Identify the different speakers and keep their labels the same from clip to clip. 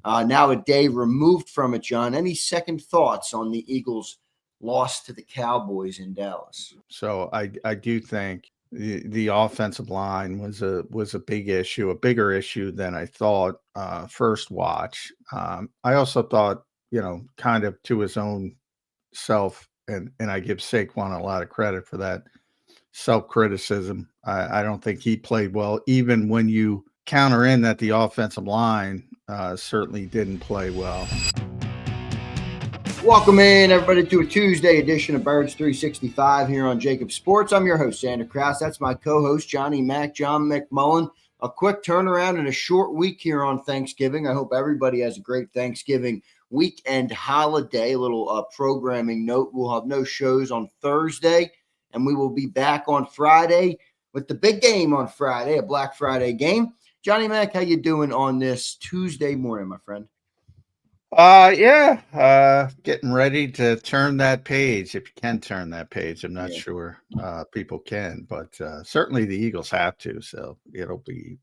Speaker 1: Now a day removed from it, John. Any second thoughts on the Eagles' loss to the Cowboys in Dallas?
Speaker 2: So I do think the offensive line was a big issue, a bigger issue than I thought first watch. I also thought, kind of to his own self, and I give Saquon a lot of credit for that self-criticism. I don't think he played well, even when you counter in that the offensive line certainly didn't play well.
Speaker 1: Welcome in, everybody, to a Tuesday edition of Birds 365 here on JAKIB Sports. I'm your host, Zander Krause. That's my co-host, John McMullen. A quick turnaround and a short week here on Thanksgiving. I hope everybody has a great Thanksgiving weekend holiday. A little programming note, we'll have no shows on Thursday, and we will be back on Friday with the big game on Friday, a Black Friday game. Johnny Mac, how you doing on this Tuesday morning, my friend?
Speaker 2: Getting ready to turn that page, if you can turn that page. I'm not sure people can, but certainly the Eagles have to. So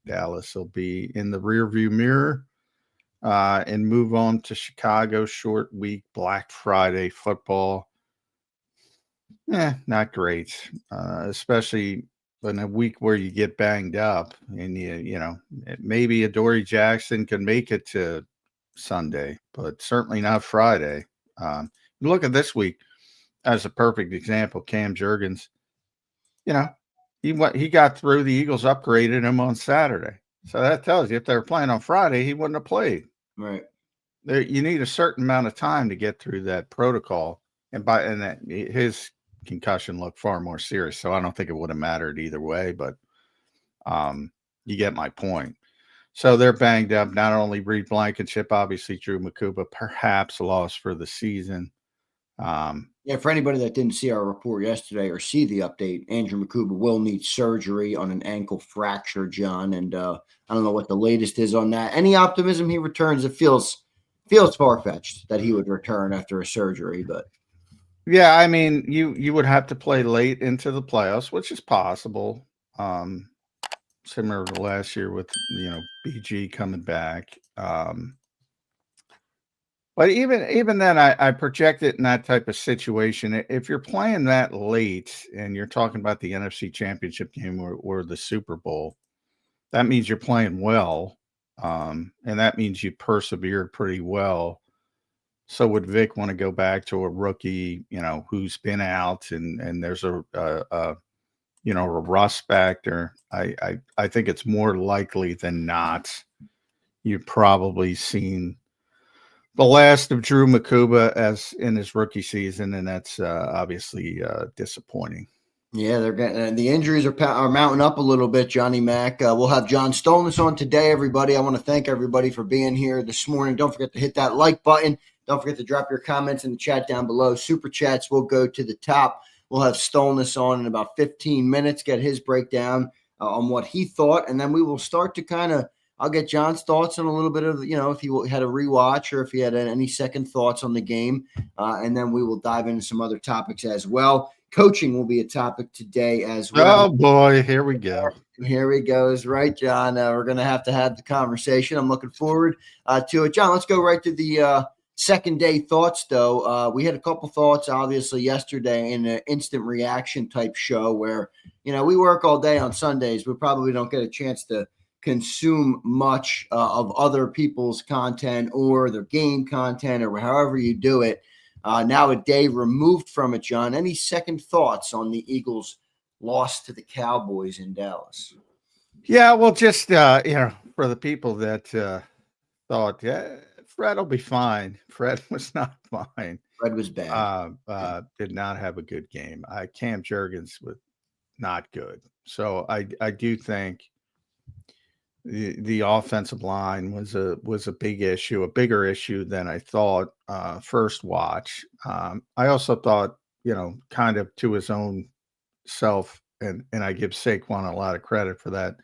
Speaker 2: Dallas will be in the rearview mirror and move on to Chicago. Short week, Black Friday football. Not great, especially in a week where you get banged up and maybe Adoree Jackson can make it to Sunday, but certainly not Friday. Look at this week as a perfect example. Cam Jurgens, he got through. The Eagles upgraded him on Saturday, so that tells you if they were playing on Friday, he wouldn't have played.
Speaker 1: Right.
Speaker 2: You need a certain amount of time to get through that protocol, and his concussion looked far more serious, so I don't think it would have mattered either way. But you get my point. So they're banged up. Not only Reed Blankenship, obviously Drew Makuba, perhaps lost for the season.
Speaker 1: For anybody that didn't see our report yesterday or see the update, Andrew Makuba will need surgery on an ankle fracture, John. And I don't know what the latest is on that. Any optimism he returns? It feels far-fetched that he would return after a surgery, but
Speaker 2: yeah, I mean, you would have to play late into the playoffs, which is possible. Similar to last year with BG coming back. But even then, I project it in that type of situation. If you're playing that late and you're talking about the NFC Championship game or the Super Bowl, that means you're playing well, and that means you persevered pretty well. So would Vic want to go back to a rookie, who's been out and there's a rust factor? I think it's more likely than not you've probably seen the last of Drew Makuba as in his rookie season, and that's obviously disappointing.
Speaker 1: Yeah, they're getting the injuries are mounting up a little bit, Johnny Mac. We'll have John Stolnis on today, everybody. I want to thank everybody for being here this morning. Don't forget to hit that like button. Don't forget to drop your comments in the chat down below. Super chats will go to the top. We'll have Stolnis on in about 15 minutes, get his breakdown on what he thought, and then we will start to I'll get John's thoughts on a little bit of, if he had a rewatch or if he had any second thoughts on the game, and then we will dive into some other topics as well. Coaching will be a topic today as well.
Speaker 2: Oh, boy, here we go.
Speaker 1: Here he goes, right, John? We're going to have the conversation. I'm looking forward to it. John, let's go right to the second day thoughts, though. We had a couple thoughts, obviously, yesterday in an instant reaction type show where, we work all day on Sundays. We probably don't get a chance to consume much of other people's content or their game content or however you do it. Now a day removed from it, John. Any second thoughts on the Eagles' loss to the Cowboys in Dallas?
Speaker 2: Yeah, well, just for the people that thought, Fred will be fine. Fred was not fine.
Speaker 1: Fred was bad.
Speaker 2: Did not have a good game. Cam Jurgens was not good. So I do think the offensive line was a big issue, a bigger issue than I thought first watch. I also thought, kind of to his own self, and I give Saquon a lot of credit for that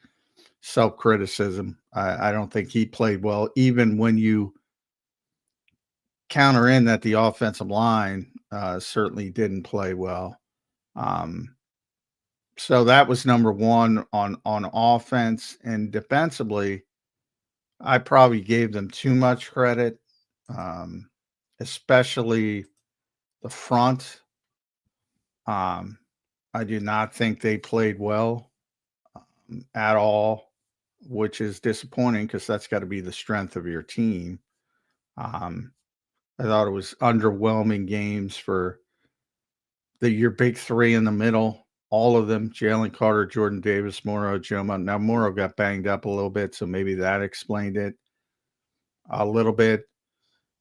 Speaker 2: self-criticism. I don't think he played well, even when you counter in that the offensive line certainly didn't play well. So that was number one on offense. And defensively, I probably gave them too much credit, especially the front. I do not think they played well at all, which is disappointing because that's got to be the strength of your team. Um, I thought it was underwhelming games for your big three in the middle, all of them: Jalen Carter, Jordan Davis, Morrow, Joma. Now Morrow got banged up a little bit, so maybe that explained it a little bit.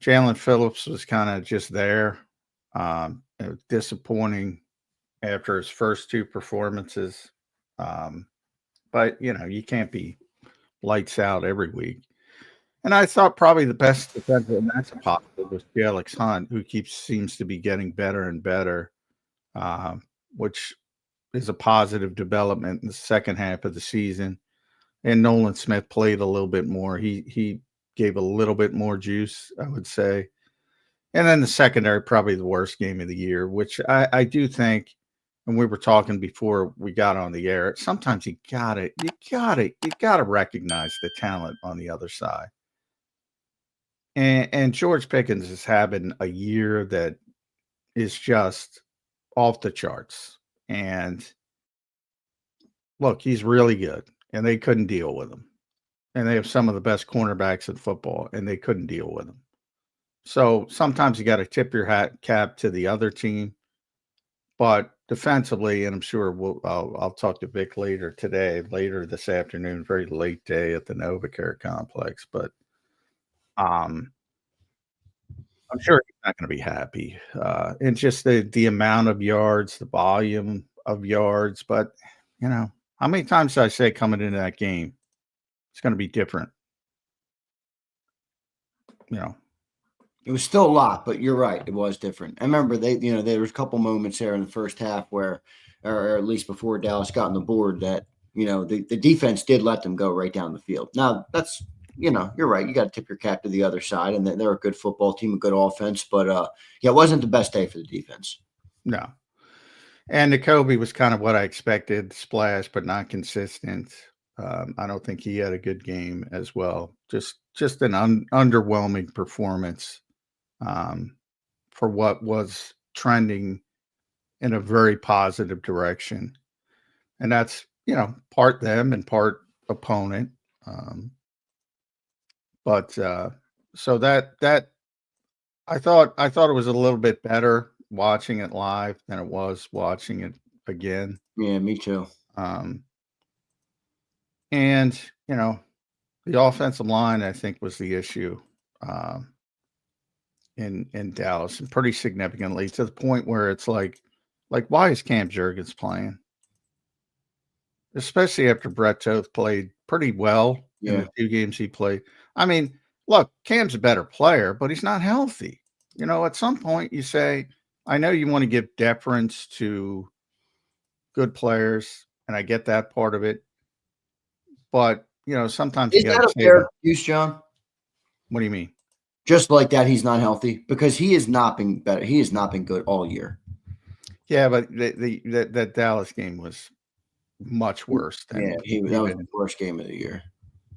Speaker 2: Jalen Phillips was kind of just there. It was disappointing after his first two performances. But you can't be lights out every week. And I thought probably the best defensive, and that's a positive, was Alex Hunt, who seems to be getting better and better, which is a positive development in the second half of the season. And Nolan Smith played a little bit more. He gave a little bit more juice, I would say. And then the secondary, probably the worst game of the year, which I do think, and we were talking before we got on the air, sometimes you gotta recognize the talent on the other side. And George Pickens is having a year that is just off the charts. And look, he's really good, and they couldn't deal with him. And they have some of the best cornerbacks in football, and they couldn't deal with him. So sometimes you got to tip your cap to the other team. But defensively, and I'm sure I'll talk to Vic later this afternoon, very late day at the NovaCare complex. But I'm sure he's not going to be happy. And just the amount of yards, the volume of yards. But how many times did I say coming into that game, it's going to be different?
Speaker 1: It was still a lot, but you're right. It was different. I remember there was a couple moments there in the first half where, or at least before Dallas got on the board, that the defense did let them go right down the field. Now that's you're right. You got to tip your cap to the other side, and they're a good football team, a good offense. But yeah, it wasn't the best day for the defense.
Speaker 2: No. And Nakobe was kind of what I expected, splash, but not consistent. I don't think he had a good game as well. Just an underwhelming performance for what was trending in a very positive direction. And that's, part them and part opponent. But so that I thought it was a little bit better watching it live than it was watching it again.
Speaker 1: Yeah, me too.
Speaker 2: And the offensive line, I think, was the issue in Dallas, and pretty significantly, to the point where it's like why is Cam Jurgens playing? Especially after Brett Toth played pretty well in the two games he played. I mean, look, Cam's a better player, but he's not healthy. At some point you say, I know you want to give deference to good players, and I get that part of it. But, sometimes
Speaker 1: Is
Speaker 2: you got
Speaker 1: that
Speaker 2: to
Speaker 1: a
Speaker 2: say
Speaker 1: fair
Speaker 2: that.
Speaker 1: excuse, John?
Speaker 2: What do you mean?
Speaker 1: Just like that, he's not healthy, because he has not been better. He has not been good all year.
Speaker 2: Yeah, but that Dallas game was much worse than
Speaker 1: that was the worst game of the year.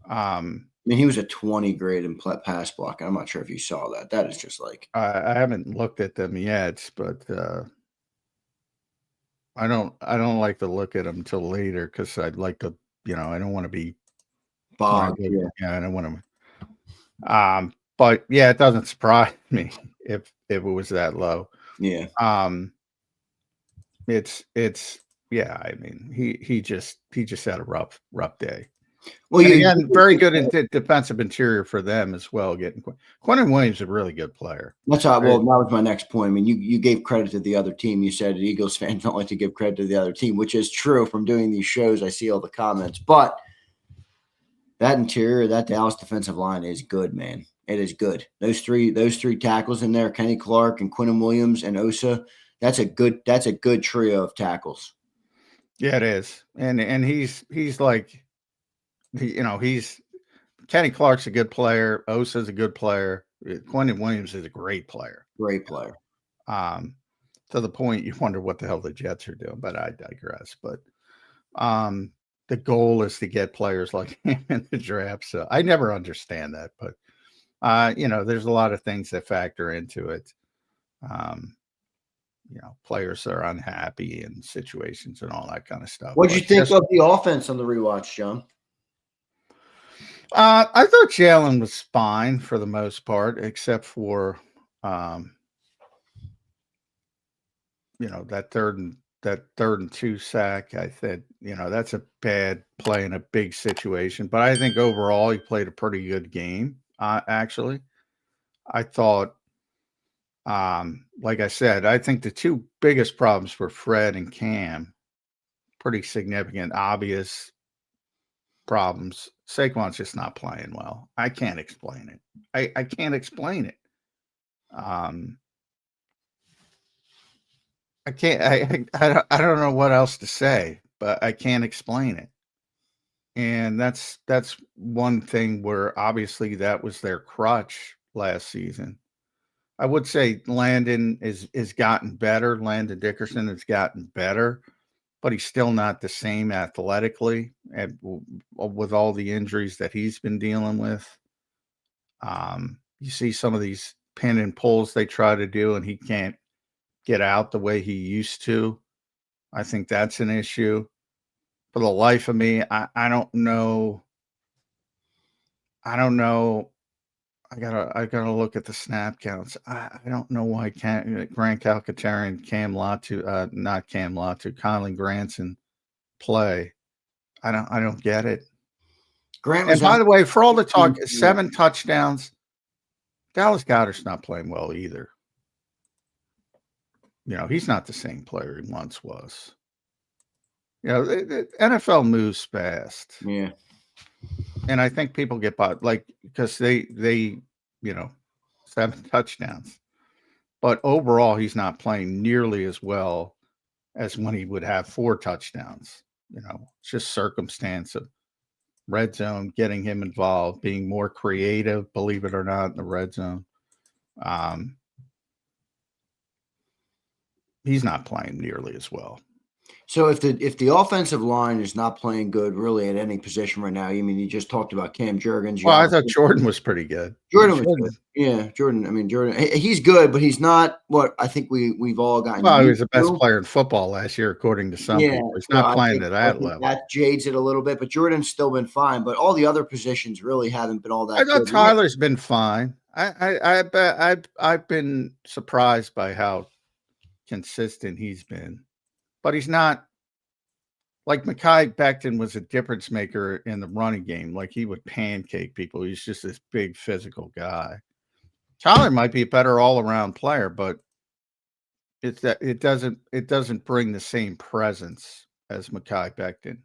Speaker 1: I mean, he was a 20 grade in pass block. I'm not sure if you saw that. That is just like
Speaker 2: I haven't looked at them yet, but I don't like to look at them until later, because I'd like to, I don't want to be
Speaker 1: bogged.
Speaker 2: I don't want to. But yeah, it doesn't surprise me if it was that low.
Speaker 1: Yeah.
Speaker 2: It's yeah. I mean, he just had a rough day.
Speaker 1: Well,
Speaker 2: and again, very good in defensive interior for them as well. Getting Quentin Williams is a really good player.
Speaker 1: That's how. Well, that was my next point. I mean, you gave credit to the other team. You said Eagles fans don't like to give credit to the other team, which is true. From doing these shows, I see all the comments. But that interior, that Dallas defensive line is good, man. It is good. Those three tackles in there, Kenny Clark and Quentin Williams and Osa. That's a good trio of tackles.
Speaker 2: Yeah, it is. And he's like, he's Kenny Clark's a good player. Osa's a good player. Quentin Williams is a great player.
Speaker 1: Great player.
Speaker 2: To the point you wonder what the hell the Jets are doing, but I digress. But the goal is to get players like him in the draft. So I never understand that, but there's a lot of things that factor into it. Players are unhappy in situations and all that kind of stuff.
Speaker 1: What did you think of the offense on the rewatch, John?
Speaker 2: I thought Jalen was fine for the most part, except for that third and 2 sack. I said, that's a bad play in a big situation. But I think overall he played a pretty good game. Actually, I thought, like I said, I think the two biggest problems for Fred and Cam, pretty significant, obvious problems. Saquon's just not playing well. I can't explain it. I can't explain it. I can't. I don't know what else to say, but I can't explain it. And that's one thing where obviously that was their crutch last season. I would say Landon is gotten better. Landon Dickerson has gotten better, but he's still not the same athletically, and with all the injuries that he's been dealing with. You see some of these pin and pulls they try to do, and he can't get out the way he used to. I think that's an issue. For the life of me, I don't know. I gotta look at the snap counts. I don't know why Grant Calcaterra and Conley Granson play. I don't get it.
Speaker 1: Grant
Speaker 2: And by the way, for all the talk, 7 touchdowns, Dallas Goedert's not playing well either. He's not the same player he once was. The NFL moves fast.
Speaker 1: Yeah.
Speaker 2: And I think people get by, because they 7 touchdowns. But overall, he's not playing nearly as well as when he would have 4 touchdowns. It's just circumstance of red zone, getting him involved, being more creative, believe it or not, in the red zone. He's not playing nearly as well.
Speaker 1: So if the offensive line is not playing good really at any position right now, you just talked about Cam Jurgens.
Speaker 2: Well, I thought Jordan was pretty good.
Speaker 1: Jordan was good. Yeah, Jordan. Jordan, he's good, but he's not what I think we've all gotten.
Speaker 2: Well, he was the best player in football last year, according to some people. He's not playing at that level.
Speaker 1: That jades it a little bit, but Jordan's still been fine. But all the other positions really haven't been all that.
Speaker 2: I thought Tyler's been fine. I've been surprised by how consistent he's been, but he's not. Like Mekhi Becton was a difference maker in the running game. Like he would pancake people. He's just this big physical guy. Tyler might be a better all-around player, but it doesn't bring the same presence as Mekhi Becton.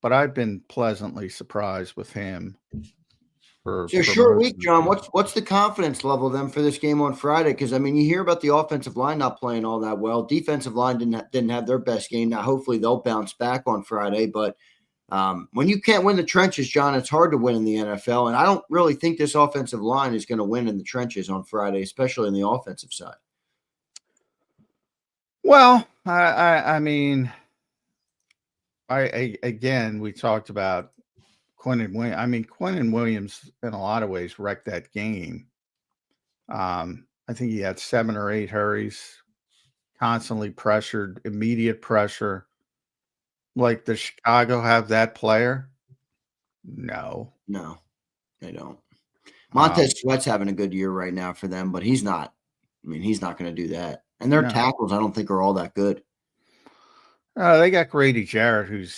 Speaker 2: But I've been pleasantly surprised with him.
Speaker 1: It's a short week, John. What's the confidence level then for this game on Friday? Because you hear about the offensive line not playing all that well. Defensive line didn't have their best game. Now, hopefully, they'll bounce back on Friday. But when you can't win the trenches, John, it's hard to win in the NFL. And I don't really think this offensive line is going to win in the trenches on Friday, especially on the offensive side.
Speaker 2: Well, again, we talked about Quinnen Williams. Quinnen Williams, in a lot of ways, wrecked that game. I think he had 7 or 8 hurries, constantly pressured, immediate pressure. Like, does Chicago have that player? No, they don't. Montez Sweat's having a good year right now for them, but he's not. He's not going to do that. And their tackles, I don't think, are all that good. They got Grady Jarrett,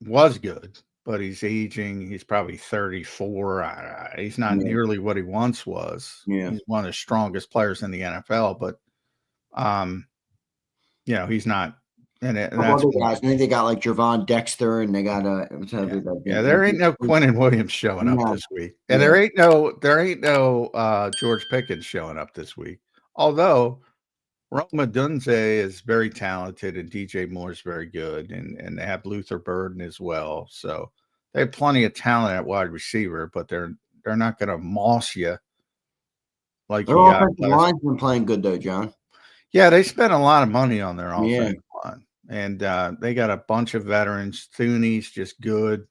Speaker 2: was good. But he's aging. He's probably 34. He's not nearly what he once was.
Speaker 1: Yeah.
Speaker 2: He's one of the strongest players in the NFL, but he's not. And that's
Speaker 1: guys. I think they got like Javon Dexter, and they got
Speaker 2: there ain't no Quinnen Williams showing up this week, and there ain't no George Pickens showing up this week. Although Rome Odunze is very talented, and DJ Moore is very good, and they have Luther Burden as well. So they have plenty of talent at wide receiver, but they're not going to moss you like
Speaker 1: their offensive line's been playing good though, John.
Speaker 2: Yeah, they spent a lot of money on their offensive line, And they got a bunch of veterans. Thuney's just good.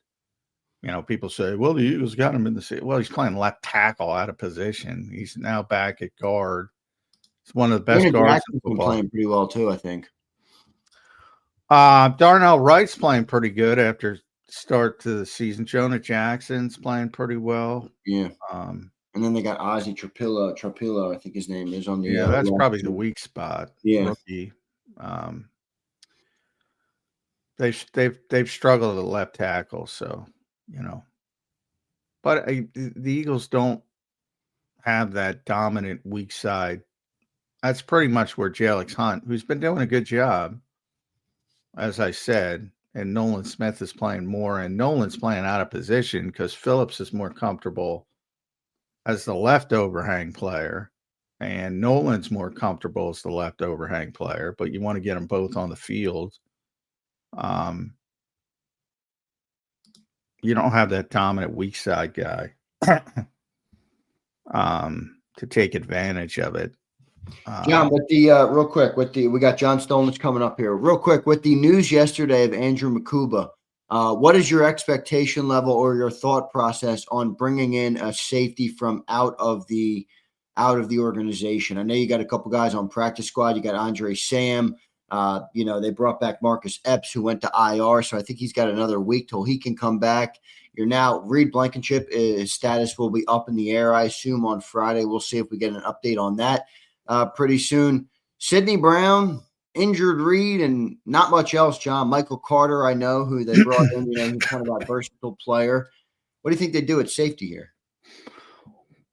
Speaker 2: You know, people say, well, the Eagles got him in the city. Well, he's playing left tackle out of position. He's now back at guard. It's one of the best guards in
Speaker 1: Jackson's been
Speaker 2: football.
Speaker 1: playing pretty well too, I think.
Speaker 2: Darnell Wright's playing pretty good after start to the season. Jonah Jackson's playing pretty well.
Speaker 1: Yeah. And then they got Ozzie Trapillo, I think his name is on the.
Speaker 2: Yeah, that's probably the weak spot.
Speaker 1: Yeah.
Speaker 2: Rookie. They've struggled at left tackle, so you know. But the Eagles don't have that dominant weak side. That's pretty much where Jalix Hunt, who's been doing a good job, as I said, and Nolan Smith is playing more, and Nolan's playing out of position because Phillips is more comfortable as the left overhang player, and Nolan's more comfortable as the left overhang player, but you want to get them both on the field. You don't have that dominant weak side guy to take advantage of it.
Speaker 1: John, with the real quick, we got John Stollins coming up here. Real quick, with the news yesterday of Andrew Makuba, what is your expectation level or your thought process on bringing in a safety from out of the organization? I know you got a couple guys on practice squad. You got Andre Sam. They brought back Marcus Epps, who went to IR, so I think he's got another week till he can come back. You're now Reed Blankenship. His status will be up in the air, I assume, on Friday. We'll see if we get an update on that pretty soon. Sidney Brown, injured Reed, and not much else, John. Michael Carter, I know, who they brought in, he's kind of a versatile player. What do you think they do at safety here?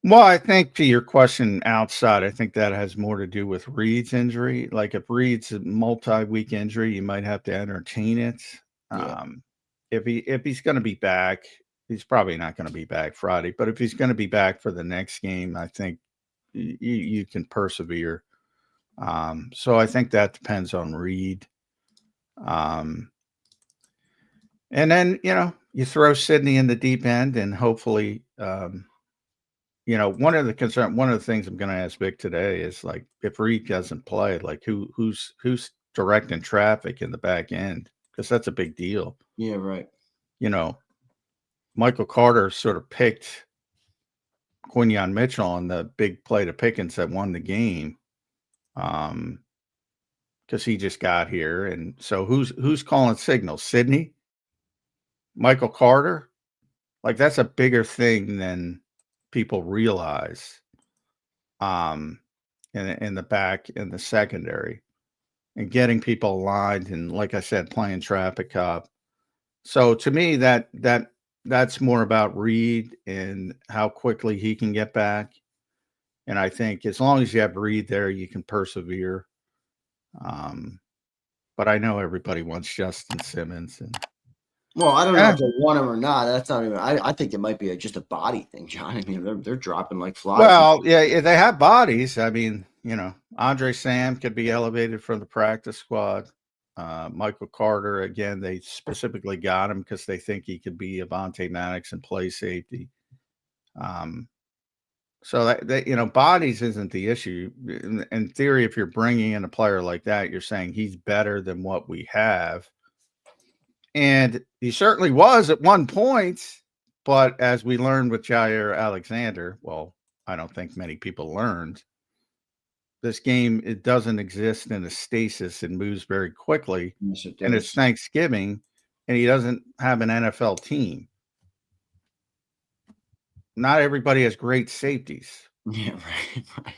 Speaker 2: Well, I think to your question outside, I think that has more to do with Reed's injury. Like if Reed's a multi-week injury, you might have to entertain it.
Speaker 1: Yeah.
Speaker 2: If he's going to be back, he's probably not going to be back Friday, but if he's going to be back for the next game, I think you can persevere. So I think that depends on Reed. And then, you throw Sidney in the deep end and hopefully, one of the things I'm going to ask Vic today is like, if Reed doesn't play, like who's directing traffic in the back end? Because that's a big deal.
Speaker 1: Yeah, right.
Speaker 2: Michael Carter sort of picked Quinyon Mitchell on the big play to Pickens that won the game. Because he just got here. And so who's calling signals? Sidney? Michael Carter? Like that's a bigger thing than people realize in the back in the secondary and getting people aligned and, like I said, playing traffic cop. So to me that's more about Reed and how quickly he can get back. And I think as long as you have Reed there, you can persevere. But I know everybody wants Justin Simmons.
Speaker 1: Well, I don't know if they want him or not. That's not even. I think it might be just a body thing, John. I mean, they're dropping like flies.
Speaker 2: Well, yeah, they have bodies. I mean, Andre Sam could be elevated from the practice squad. Michael Carter, again, they specifically got him because they think he could be Avonte Maddox and play safety. So that bodies isn't the issue. In theory, if you're bringing in a player like that, you're saying he's better than what we have. And he certainly was at one point, but as we learned with Jair Alexander, well, I don't think many people learned, this game, it doesn't exist in a stasis and moves very quickly.
Speaker 1: Yes, it does.
Speaker 2: And it's Thanksgiving, and he doesn't have an NFL team. Not everybody has great safeties.
Speaker 1: Yeah, right.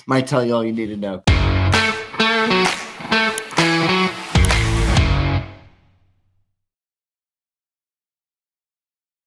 Speaker 1: Might tell you all you need to know.